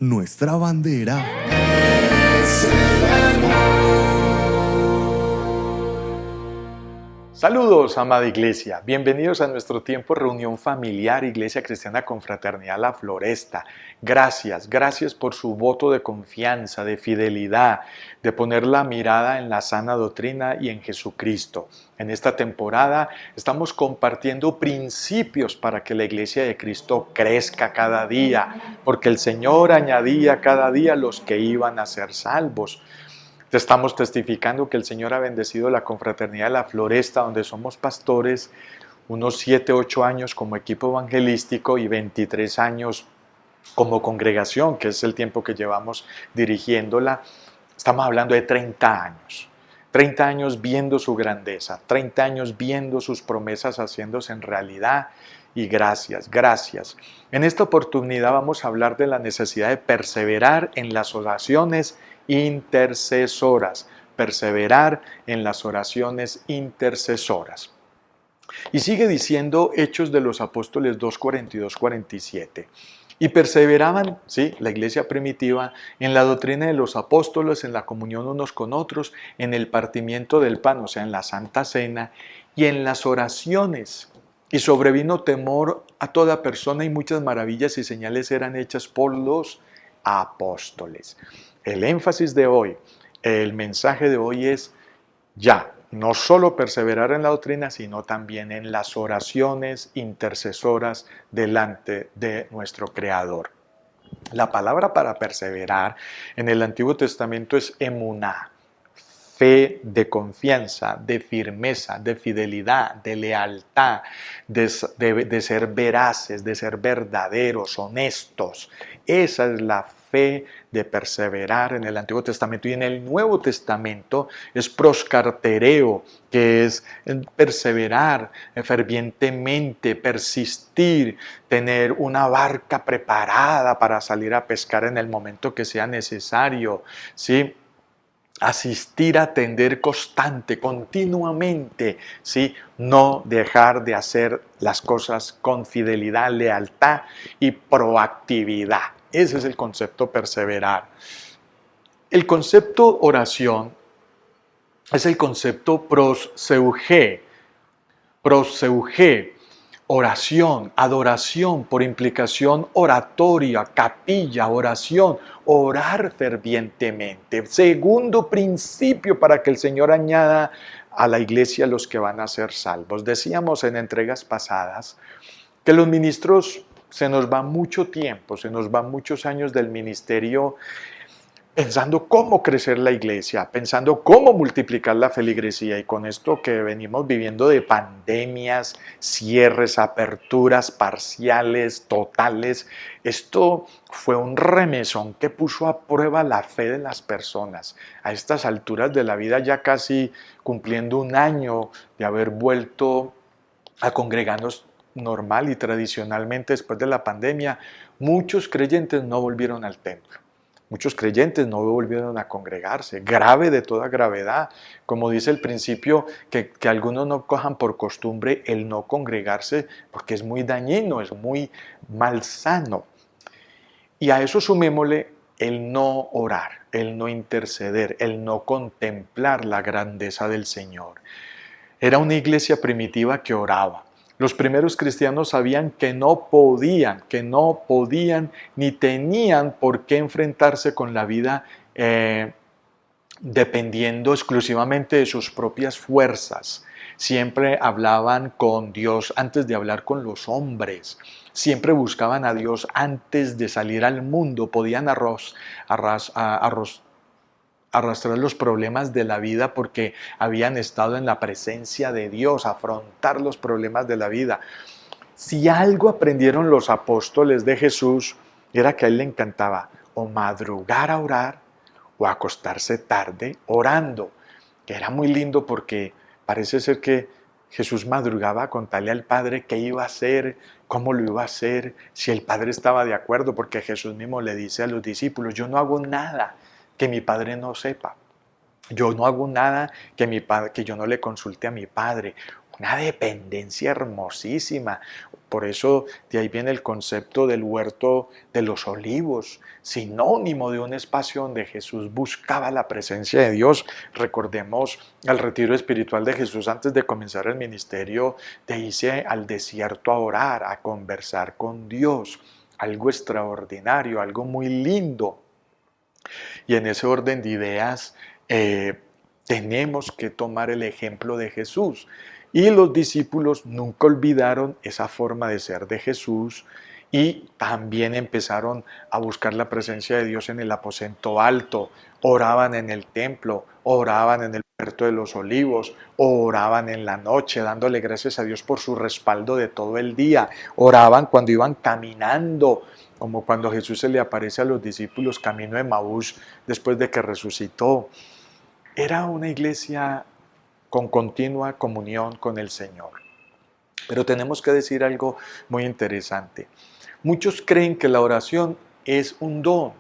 nuestra bandera. Saludos, amada iglesia. Bienvenidos a nuestro tiempo de reunión familiar, Iglesia Cristiana Confraternidad La Floresta. Gracias por su voto de confianza, de fidelidad, de poner la mirada en la sana doctrina y en Jesucristo. En esta temporada estamos compartiendo principios para que la Iglesia de Cristo crezca cada día, porque el Señor añadía cada día los que iban a ser salvos. Te estamos testificando que el Señor ha bendecido la confraternidad de La Floresta, donde somos pastores, unos 7, 8 años como equipo evangelístico y 23 años como congregación, que es el tiempo que llevamos dirigiéndola. Estamos hablando de 30 años. 30 años viendo su grandeza, 30 años viendo sus promesas haciéndose en realidad. Y gracias. En esta oportunidad vamos a hablar de la necesidad de perseverar en las oraciones intercesoras. Perseverar en las oraciones intercesoras. Y sigue diciendo Hechos de los Apóstoles 2, 42, 47. Y perseveraban, ¿sí?, la iglesia primitiva, en la doctrina de los apóstoles, en la comunión unos con otros, en el partimiento del pan, o sea, en la Santa Cena, y en las oraciones. Y sobrevino temor a toda persona y muchas maravillas y señales eran hechas por los apóstoles. El énfasis de hoy, el mensaje de hoy es ya, no solo perseverar en la doctrina, sino también en las oraciones intercesoras delante de nuestro Creador. La palabra para perseverar en el Antiguo Testamento es emuná, fe de confianza, de firmeza, de fidelidad, de lealtad, de ser veraces, de ser verdaderos, honestos. Esa es la fe de perseverar en el Antiguo Testamento. Y en el Nuevo Testamento es proscartereo, que es perseverar fervientemente, persistir, tener una barca preparada para salir a pescar en el momento que sea necesario, ¿sí? Asistir, atender constante, continuamente, ¿sí? No dejar de hacer las cosas con fidelidad, lealtad y proactividad. Ese es el concepto perseverar. El concepto oración es el concepto proseuge, oración, adoración, por implicación oratoria, capilla, oración, orar fervientemente. Segundo principio para que el Señor añada a la iglesia los que van a ser salvos. Decíamos en entregas pasadas que los ministros se nos va mucho tiempo, se nos van muchos años del ministerio pensando cómo crecer la iglesia, pensando cómo multiplicar la feligresía, y con esto que venimos viviendo de pandemias, cierres, aperturas parciales, totales, esto fue un remesón que puso a prueba la fe de las personas. A estas alturas de la vida, ya casi cumpliendo un año de haber vuelto a congregarnos normal y tradicionalmente después de la pandemia, muchos creyentes no volvieron al templo. Muchos creyentes no volvieron a congregarse, grave de toda gravedad. Como dice el principio, que algunos no cojan por costumbre el no congregarse, porque es muy dañino, es muy malsano. Y a eso sumémosle el no orar, el no interceder, el no contemplar la grandeza del Señor. Era una iglesia primitiva que oraba. Los primeros cristianos sabían que no podían ni tenían por qué enfrentarse con la vida dependiendo exclusivamente de sus propias fuerzas. Siempre hablaban con Dios antes de hablar con los hombres. Siempre buscaban a Dios antes de salir al mundo. Podían arrastrar los problemas de la vida porque habían estado en la presencia de Dios, afrontar los problemas de la vida. Si algo aprendieron los apóstoles de Jesús, era que a él le encantaba o madrugar a orar o acostarse tarde orando, que era muy lindo porque parece ser que Jesús madrugaba a contarle al Padre qué iba a hacer, cómo lo iba a hacer, si el Padre estaba de acuerdo, porque Jesús mismo le dice a los discípulos, yo no hago nada que mi Padre no sepa. Yo no hago nada que yo no le consulte a mi Padre. una dependencia hermosísima. Por eso de ahí viene el concepto del huerto de los olivos, sinónimo de un espacio donde Jesús buscaba la presencia de Dios. Recordemos el retiro espiritual de Jesús antes de comenzar el ministerio, de irse al desierto a orar, a conversar con Dios. Algo extraordinario, algo muy lindo. Y en ese orden de ideas, tenemos que tomar el ejemplo de Jesús. Y los discípulos nunca olvidaron esa forma de ser de Jesús y también empezaron a buscar la presencia de Dios en el aposento alto, oraban en el templo, oraban en el huerto de los olivos, oraban en la noche, dándole gracias a Dios por su respaldo de todo el día, oraban cuando iban caminando, como cuando Jesús se le aparece a los discípulos camino de Emaús después de que resucitó. Era una iglesia con continua comunión con el Señor. Pero tenemos que decir algo muy interesante. Muchos creen que la oración es un don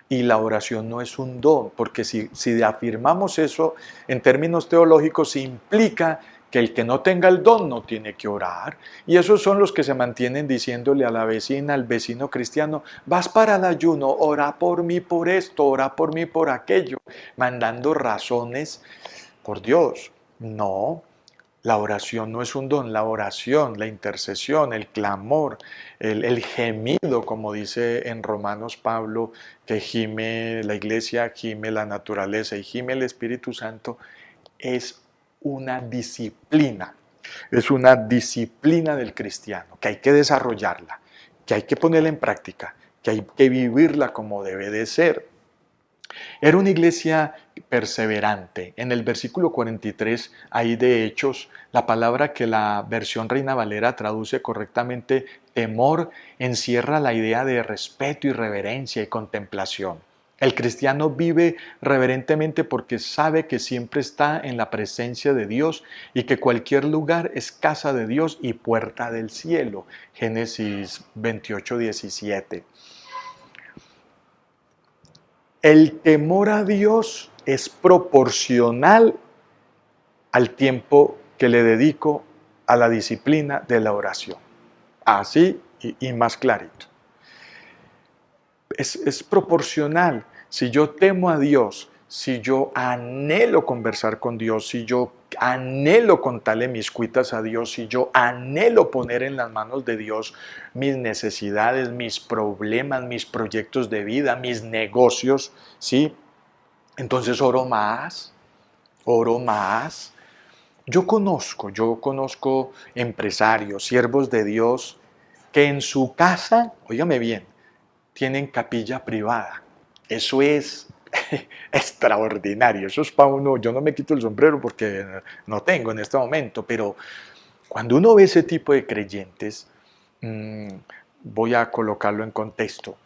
y la oración no es un don, porque si afirmamos eso en términos teológicos implica que el que no tenga el don no tiene que orar. Y esos son los que se mantienen diciéndole a la vecina, al vecino cristiano, vas para el ayuno, ora por mí por esto, ora por mí por aquello, mandando razones por Dios. No, la oración no es un don, la oración, la intercesión, el clamor, el gemido, como dice en Romanos Pablo, que gime la iglesia, gime la naturaleza y gime el Espíritu Santo, es una disciplina del cristiano, que hay que desarrollarla, que hay que ponerla en práctica, que hay que vivirla como debe de ser. Era una iglesia perseverante. En el versículo 43, ahí de Hechos, la palabra que la versión Reina Valera traduce correctamente, temor, encierra la idea de respeto y reverencia y contemplación. El cristiano vive reverentemente porque sabe que siempre está en la presencia de Dios y que cualquier lugar es casa de Dios y puerta del cielo. Génesis 28, 17. El temor a Dios es proporcional al tiempo que le dedico a la disciplina de la oración. Así y más clarito. Es proporcional. Si yo temo a Dios, si yo anhelo conversar con Dios, si yo anhelo contarle mis cuitas a Dios, si yo anhelo poner en las manos de Dios mis necesidades, mis problemas, mis proyectos de vida, mis negocios, ¿sí? Entonces oro más, oro más. Yo conozco empresarios, siervos de Dios, que en su casa, óigame bien, tienen capilla privada. Eso es extraordinario. Eso es para uno, yo no me quito el sombrero porque no tengo en este momento, pero cuando uno ve ese tipo de creyentes, voy a colocarlo en contexto.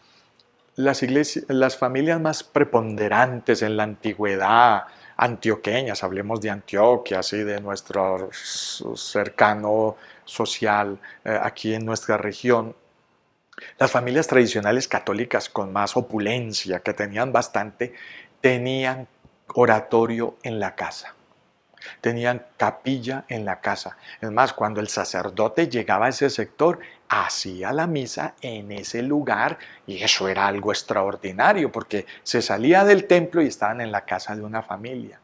Las familias más preponderantes en la antigüedad, antioqueñas, hablemos de Antioquia, así de nuestro cercano social aquí en nuestra región, las familias tradicionales católicas con más opulencia, que tenían bastante, tenían oratorio en la casa. Tenían capilla en la casa. Es más, cuando el sacerdote llegaba a ese sector, hacía la misa en ese lugar y eso era algo extraordinario porque se salía del templo y estaban en la casa de una familia.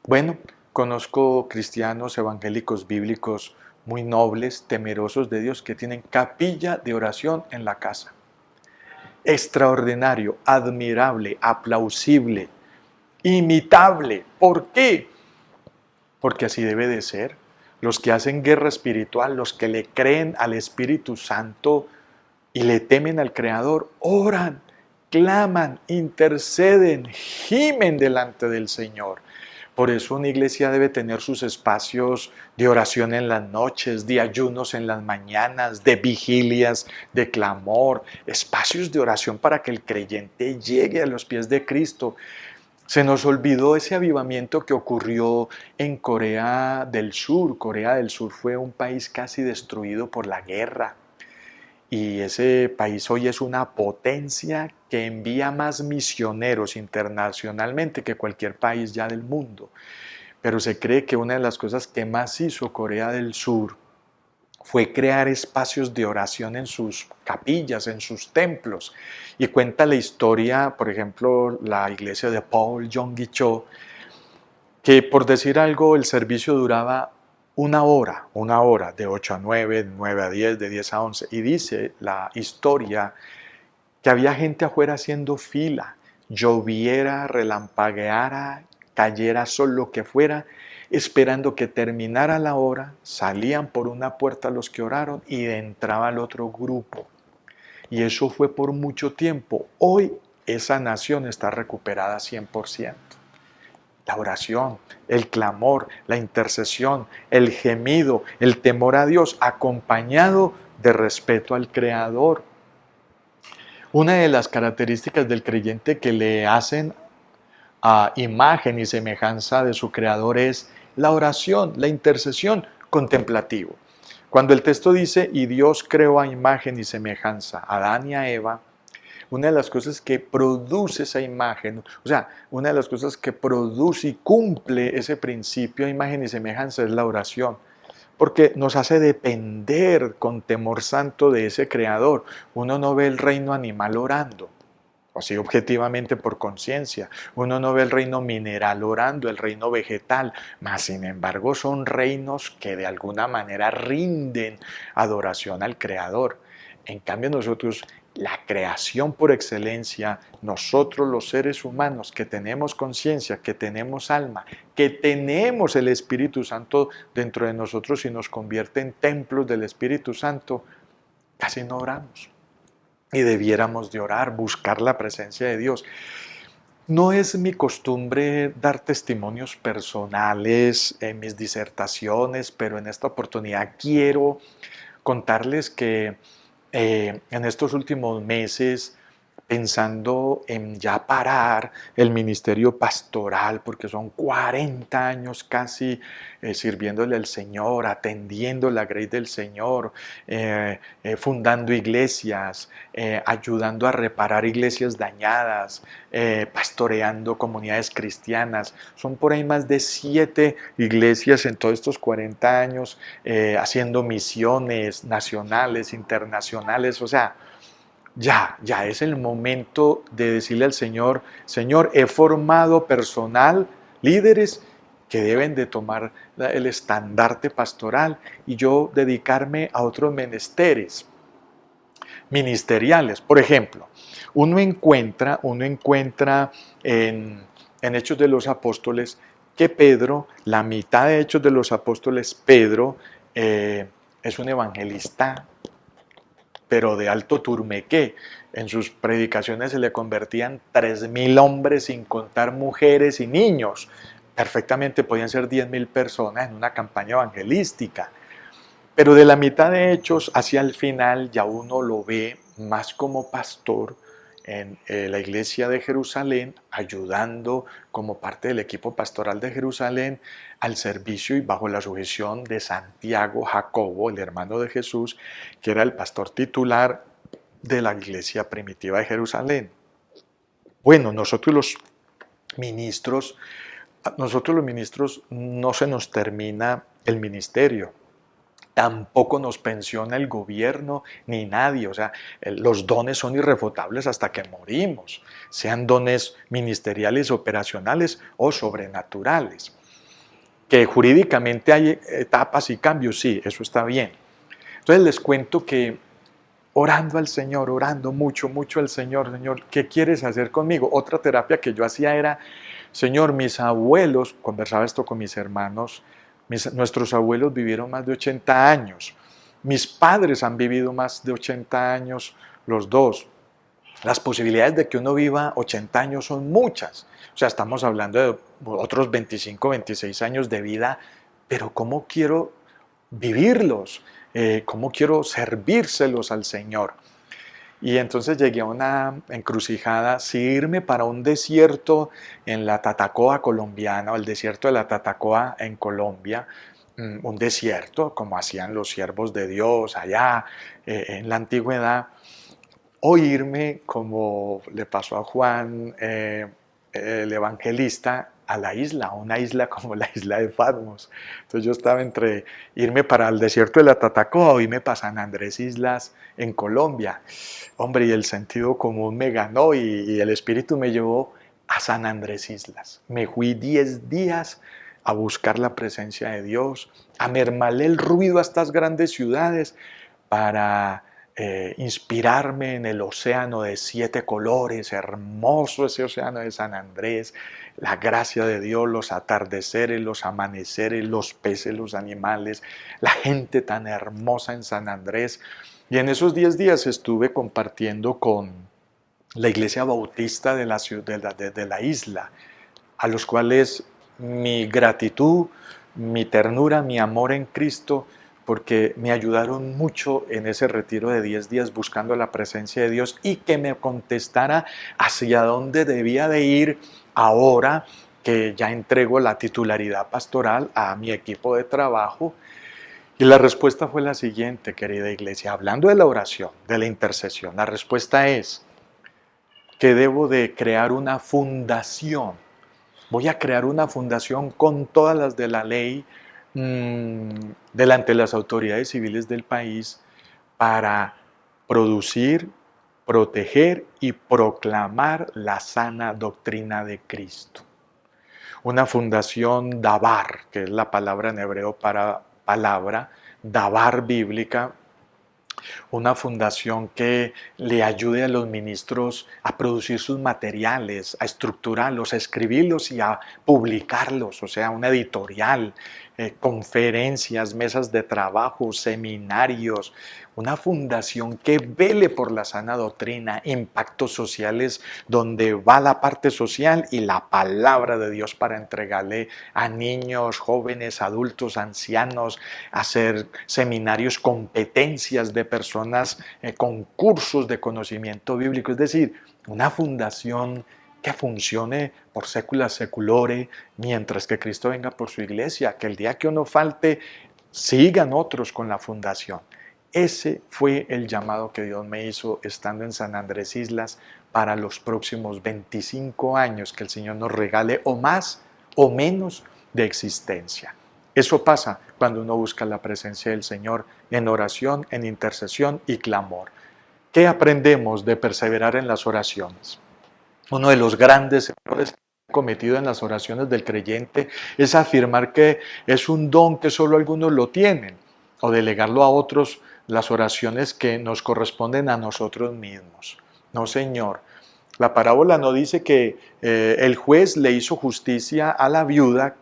Bueno, conozco cristianos evangélicos bíblicos muy nobles, temerosos de Dios, que tienen capilla de oración en la casa. Extraordinario, admirable, aplausible, imitable. ¿Por qué? Porque así debe de ser. Los que hacen guerra espiritual, los que le creen al Espíritu Santo y le temen al Creador, oran, claman, interceden, gimen delante del Señor. Por eso una iglesia debe tener sus espacios de oración en las noches, de ayunos en las mañanas, de vigilias, de clamor, espacios de oración para que el creyente llegue a los pies de Cristo. Se nos olvidó ese avivamiento que ocurrió en Corea del Sur. Corea del Sur fue un país casi destruido por la guerra. Y ese país hoy es una potencia que envía más misioneros internacionalmente que cualquier país ya del mundo. pero se cree que una de las cosas que más hizo Corea del Sur fue crear espacios de oración en sus capillas, en sus templos. Y cuenta la historia, por ejemplo, la iglesia de Paul Yonggi-cho, que por decir algo, el servicio duraba una hora, de 8 a 9, de 9 a 10, de 10 a 11. Y dice la historia que había gente afuera haciendo fila, lloviera, relampagueara, cayera sol, lo que fuera, esperando que terminara la hora, salían por una puerta los que oraron y entraba el otro grupo. Y eso fue por mucho tiempo. Hoy esa nación está recuperada 100%. La oración, el clamor, la intercesión, el gemido, el temor a Dios, acompañado de respeto al Creador. Una de las características del creyente que le hacen a imagen y semejanza de su Creador es la oración, la intercesión contemplativo. Cuando el texto dice, y Dios creó a imagen y semejanza a Adán y a Eva, una de las cosas que produce esa imagen, o sea, una de las cosas que produce y cumple ese principio de imagen y semejanza es la oración, porque nos hace depender con temor santo de ese Creador. Uno no ve el reino animal orando, así objetivamente por conciencia. Uno no ve el reino mineral orando, el reino vegetal, mas sin embargo son reinos que de alguna manera rinden adoración al Creador. En cambio nosotros, la creación por excelencia, nosotros los seres humanos que tenemos conciencia, que tenemos alma, que tenemos el Espíritu Santo dentro de nosotros y nos convierte en templos del Espíritu Santo, casi no oramos. Y debiéramos de orar, buscar la presencia de Dios. No es mi costumbre dar testimonios personales en mis disertaciones, pero en esta oportunidad quiero contarles que en estos últimos meses, pensando en ya parar el ministerio pastoral, porque son 40 años casi sirviéndole al Señor, atendiendo la grey del Señor, fundando iglesias, ayudando a reparar iglesias dañadas, pastoreando comunidades cristianas. Son por ahí más de 7 iglesias en todos estos 40 años, haciendo misiones nacionales, internacionales, o sea, ya es el momento de decirle al Señor, Señor, he formado personal, líderes que deben de tomar el estandarte pastoral y yo dedicarme a otros menesteres ministeriales. Por ejemplo, uno encuentra en Hechos de los Apóstoles que Pedro, la mitad de Hechos de los Apóstoles, Pedro es un evangelista pero de alto turmequé. En sus predicaciones se le convertían 3.000 hombres sin contar mujeres y niños. Perfectamente podían ser 10.000 personas en una campaña evangelística. Pero de la mitad de Hechos hacia el final ya uno lo ve más como pastor en la iglesia de Jerusalén, ayudando como parte del equipo pastoral de Jerusalén al servicio y bajo la sujeción de Santiago Jacobo, el hermano de Jesús, que era el pastor titular de la iglesia primitiva de Jerusalén. Bueno, nosotros los ministros no se nos termina el ministerio. Tampoco nos pensiona el gobierno ni nadie, o sea, los dones son irrefutables hasta que morimos, sean dones ministeriales, operacionales o sobrenaturales. Que jurídicamente hay etapas y cambios, sí, eso está bien. Entonces les cuento que orando al Señor, orando mucho al Señor, Señor, ¿qué quieres hacer conmigo? Otra terapia que yo hacía era, Señor, mis abuelos, conversaba esto con mis hermanos, nuestros abuelos vivieron más de 80 años. Mis padres han vivido más de 80 años, los dos. Las posibilidades de que uno viva 80 años son muchas. O sea, estamos hablando de otros 25, 26 años de vida, pero ¿cómo quiero vivirlos? ¿Cómo quiero servírselos al Señor? Y entonces llegué a una encrucijada, si irme para un desierto en la Tatacoa colombiana, o el desierto de la Tatacoa en Colombia, un desierto como hacían los siervos de Dios allá en la antigüedad, o irme como le pasó a Juan el evangelista a la isla, a una isla como la isla de Patmos. Entonces yo estaba entre irme para el desierto de la Tatacoa o irme para San Andrés Islas en Colombia. Hombre, y el sentido común me ganó y el Espíritu me llevó a San Andrés Islas. Me fui 10 días a buscar la presencia de Dios, a mermarle el ruido a estas grandes ciudades para inspirarme en el océano de 7 colores, hermoso ese océano de San Andrés, la gracia de Dios, los atardeceres, los amaneceres, los peces, los animales, la gente tan hermosa en San Andrés. Y en esos 10 días estuve compartiendo con la iglesia bautista de la, de la isla, a los cuales mi gratitud, mi ternura, mi amor en Cristo, porque me ayudaron mucho en ese retiro de 10 días buscando la presencia de Dios y que me contestara hacia dónde debía de ir ahora que ya entrego la titularidad pastoral a mi equipo de trabajo. Y la respuesta fue la siguiente, querida iglesia, hablando de la oración, de la intercesión, la respuesta es que debo de crear una fundación. Voy a crear una fundación con todas las de la ley delante de las autoridades civiles del país para producir, proteger y proclamar la sana doctrina de Cristo. Una fundación dabar, que es la palabra en hebreo para palabra, dabar bíblica, una fundación que le ayude a los ministros a producir sus materiales, a estructurarlos, a escribirlos y a publicarlos, o sea, una editorial, conferencias, mesas de trabajo, seminarios, una fundación que vele por la sana doctrina, impactos sociales donde va la parte social y la palabra de Dios para entregarle a niños, jóvenes, adultos, ancianos, hacer seminarios, competencias de personas, concursos de conocimiento bíblico, es decir, una fundación que funcione por sécula seculore, mientras que Cristo venga por su iglesia, que el día que uno falte, sigan otros con la fundación. Ese fue el llamado que Dios me hizo estando en San Andrés Islas para los próximos 25 años que el Señor nos regale, o más o menos, de existencia. Eso pasa cuando uno busca la presencia del Señor en oración, en intercesión y clamor. ¿Qué aprendemos de perseverar en las oraciones? Uno de los grandes errores cometido en las oraciones del creyente es afirmar que es un don que solo algunos lo tienen o delegarlo a otros las oraciones que nos corresponden a nosotros mismos. No, Señor. La parábola no dice que el juez le hizo justicia a la viuda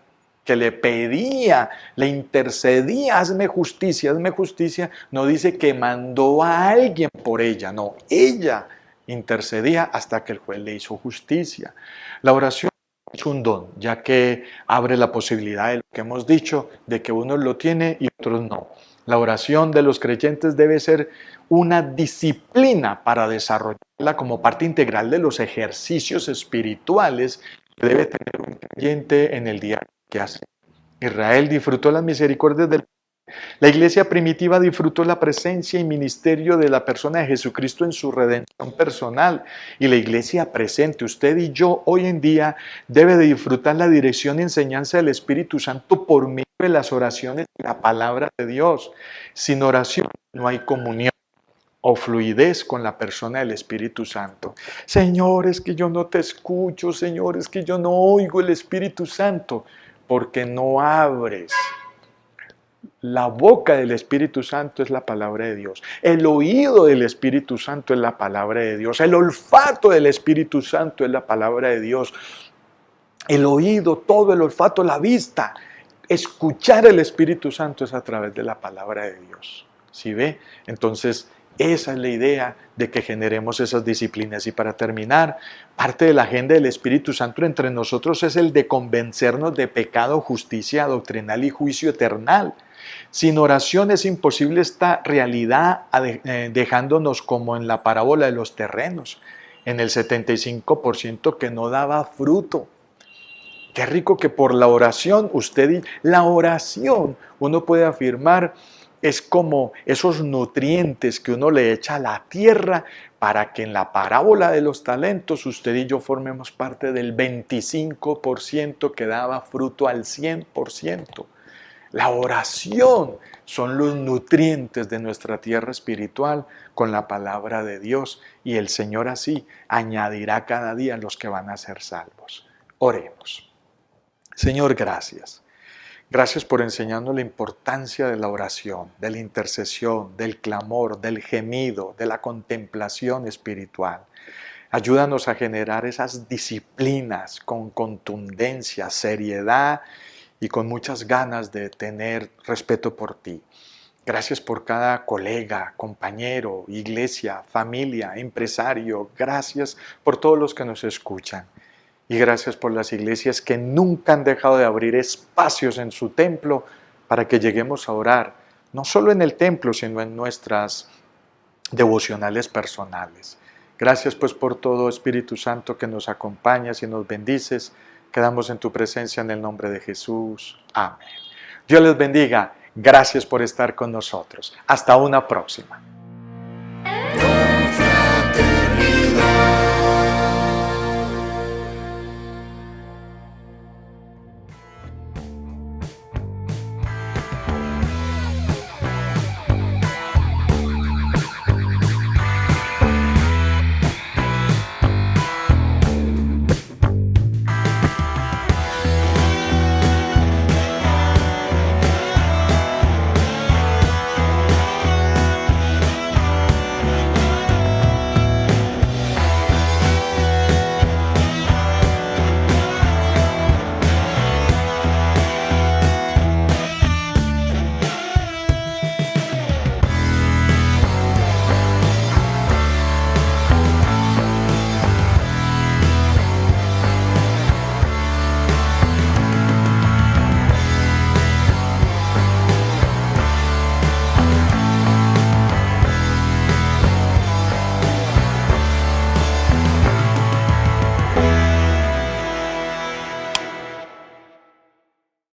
que le pedía, le intercedía, hazme justicia, hazme justicia. No dice que mandó a alguien por ella, no, ella intercedía hasta que el juez le hizo justicia. La oración es un don, ya que abre la posibilidad de lo que hemos dicho, de que unos lo tienen y otros no. La oración de los creyentes debe ser una disciplina para desarrollarla como parte integral de los ejercicios espirituales que debe tener un creyente en el día que hace. Israel disfrutó las misericordias del La iglesia primitiva disfrutó la presencia y ministerio de la persona de Jesucristo en su redención personal. Y la iglesia presente, usted y yo, hoy en día, debe de disfrutar la dirección y enseñanza del Espíritu Santo por medio de las oraciones y la palabra de Dios. Sin oración no hay comunión o fluidez con la persona del Espíritu Santo. Señor, es que yo no te escucho, Señor, es que yo no oigo el Espíritu Santo, porque no abres. La boca del Espíritu Santo es la palabra de Dios. El oído del Espíritu Santo es la palabra de Dios. El olfato del Espíritu Santo es la palabra de Dios. El oído, todo el olfato, la vista. Escuchar el Espíritu Santo es a través de la palabra de Dios. ¿Sí ve? Entonces, esa es la idea de que generemos esas disciplinas. Y para terminar, parte de la agenda del Espíritu Santo entre nosotros es el de convencernos de pecado, justicia doctrinal y juicio eternal. Sin oración es imposible esta realidad, dejándonos como en la parábola de los terrenos, en el 75% que no daba fruto. Qué rico que por la oración, la oración, uno puede afirmar es como esos nutrientes que uno le echa a la tierra para que en la parábola de los talentos usted y yo formemos parte del 25% que daba fruto al 100%. La oración son los nutrientes de nuestra tierra espiritual con la palabra de Dios, y el Señor así añadirá cada día los que van a ser salvos. Oremos. Señor, gracias. Gracias por enseñarnos la importancia de la oración, de la intercesión, del clamor, del gemido, de la contemplación espiritual. Ayúdanos a generar esas disciplinas con contundencia, seriedad y con muchas ganas de tener respeto por ti. Gracias por cada colega, compañero, iglesia, familia, empresario. Gracias por todos los que nos escuchan. Y gracias por las iglesias que nunca han dejado de abrir espacios en su templo para que lleguemos a orar, no solo en el templo, sino en nuestras devocionales personales. Gracias pues por todo, Espíritu Santo, que nos acompañas y nos bendices. Quedamos en tu presencia en el nombre de Jesús. Amén. Dios les bendiga. Gracias por estar con nosotros. Hasta una próxima.